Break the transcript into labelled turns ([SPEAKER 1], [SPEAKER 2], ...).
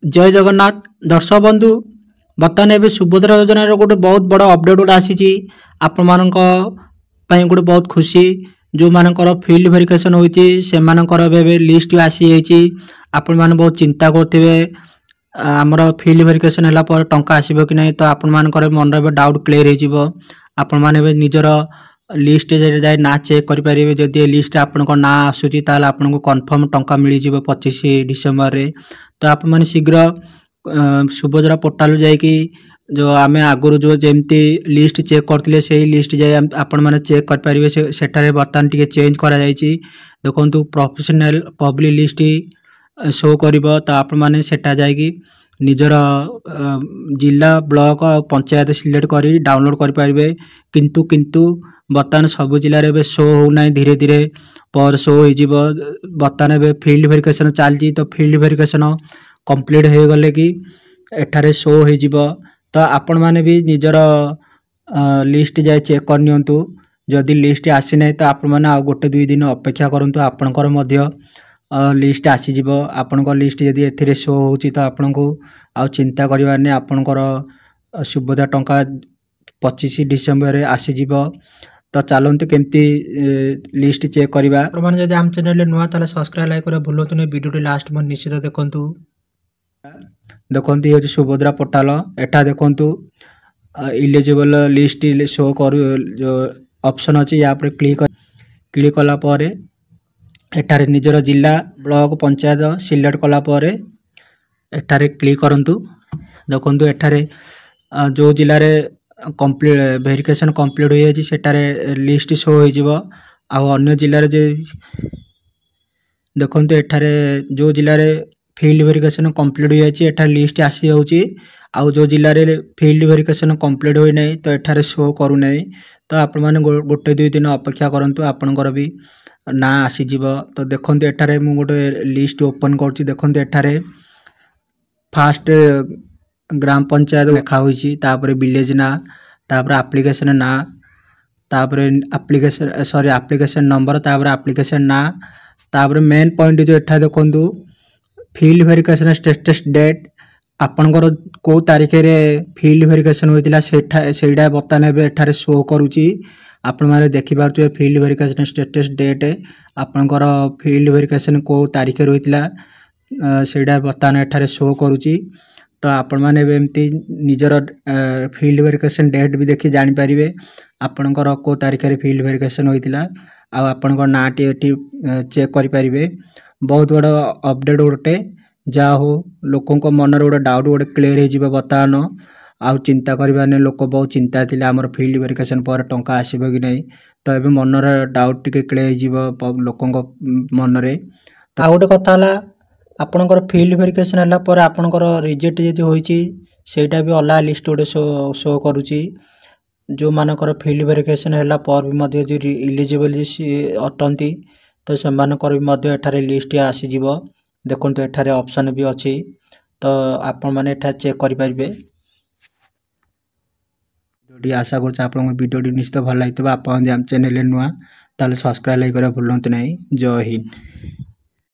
[SPEAKER 1] जय जगन्नाथ दर्शक बंधु बर्तमान एवं सुभद्रा योजनार गोटे बहुत बड़ अपडेट गोटे आसी आपण मान गोटे बहुत खुशी जो मानकर फील्ड वेरिफिकेशन होती से लिस्ट आसी जाइए आपण मैंने बहुत चिंता करुवे आमर फील्ड वेरिफिकेशन है टंका आसब कि नहीं तो आपण मानकर मन डाउट क्लियर हो आपण मैंने निजर लिस्ट जाए ना चेक करेंगे जदि लिस्ट आपण ना आसूची आपन को कन्फर्म टंका मिल जाए 25 डिसेम्बर रे तो आप मैंने शीघ्र सुभद्रा पोर्टाल जाकि जो आम आगुरी जो जमती लिस्ट चेक करते से लिस्ट जाए आपण मैंने चेक करेंगे सेठारे बर्तमान टी चेंज कर देखु प्रोफेशनल पब्लिक लिस्ट शो कर तो आपण मैंने सेटा जाकि निजर जिला ब्लॉक पंचायत सिलेक्ट कर डाउनलोड करेंगे किंतु बर्तमान सब जिले में शो होना धीरे धीरे पर शो हो बर्तमान फील्ड वेरिफिकेशन चलती तो फील्ड वेरिफिकेशन कंप्लीट हो गले कि एठारे शो हो तो आपण मैंने भी निजर लिस्ट जाए चेक करनी जदि लिस्ट आसी ना तो आपण मैंने गोटे दुई दिन अपेक्षा करूँ आपणकर लिस्ट आसीज आपण लिस्ट जदि ए शो हो तो आपण को आ चिंता करवार नहीं आपणकर सुभद्रा टंका 25 डिसेम्बर आसीज तो चलते केमती लिस्ट चेक करवा जब आम चैनल नुआ ताले सब्सक्राइब लाइक कर भूलु नहीं वीडियो निश्चित देखु देखु ये सुभद्रा पोर्टाल एटा देखु इलिजिबल लिस्ट शो कर जो ऑप्शन अच्छी या क्लिक कलापर एठारे निजर जिला ब्लॉक पंचायत सिलेक्ट कलापर एठारे क्लिक करंतु देखु एठारे जो जिले में कंप्लीट वेरिफिकेशन कंप्लीट हो जाए सेटारे लिस्ट शो हो अन्य जिले देखु एठारे जो जिले में फील्ड वेरिफिकेशन कंप्लीट हो जाए लिस्ट आसी जाऊँगी आउ जो जिले में फील्ड वेरिफिकेशन कंप्लीट हो नहीं तो एठारे शो करूना तो आपण मैंने गोटे दुई दिन अपेक्षा करूँ आपणकर भी ना आसीज तो देखो एठारे मु गोटे लिस्ट ओपन करुँच देखो एठारे फास्ट ग्राम पंचायत लिखा हुई विलेज ना तापर एप्लिकेशन ना तापर एप्लिकेशन नंबर तापर एप्लिकेशन ना तापर मेन पॉइंट जो एठा देखो फील्ड वेरिफिकेशन स्टेटस डेट आपणकर को तारीख रे फील्ड वेरिफिकेशन होता से बर्तमान एठारे शो करुँची आपण मैंने देखिपे फील्ड वेरिफिकेशन स्टेटस डेट आपणकर फील्ड वेरिफिकेशन को तारीख होता से बर्तमान एठारे शो करुँची तो आपण मैंने एमती निजर फील्ड वेरिफिकेशन डेट भी देखी जानीपारे आपणकर को तारीख रे फील्ड वेरिफिकेशन होता आपणकर ना टी चेक करेंगे बहुत बड़ अपडेट गोटे जा हो लोकों मन गोटे डाउट गोटे क्लीयर हो बर्तमान आउ चिंता करवा नहीं लोक बहुत चिंता थी आमर फील्ड वेरिफिकेशन पर टंका आसब कि नहीं तो ये मनर डाउट टी क्लीयर हो लोकों मन में तो आ गोटे कथा आपणकर फील्ड वेरिफिकेशन है आपणकर रिजेक्ट जी होती सेटा भी अलग लिस्ट गोटे शो करुँची जो मानकर फील्ड वेरिफिकेशन है पर भी जो इलिजिबल अटंती तो से एठारे लिस्ट आसीज देखो एठारे ऑप्शन भी अच्छी तो आपण मैंने एठा चेक करेंगे आशा करडियो निश्चित भल लगे आप चैनल नुआ ताले सब्सक्राइब लाइक भूलु नहीं। जय हिंद।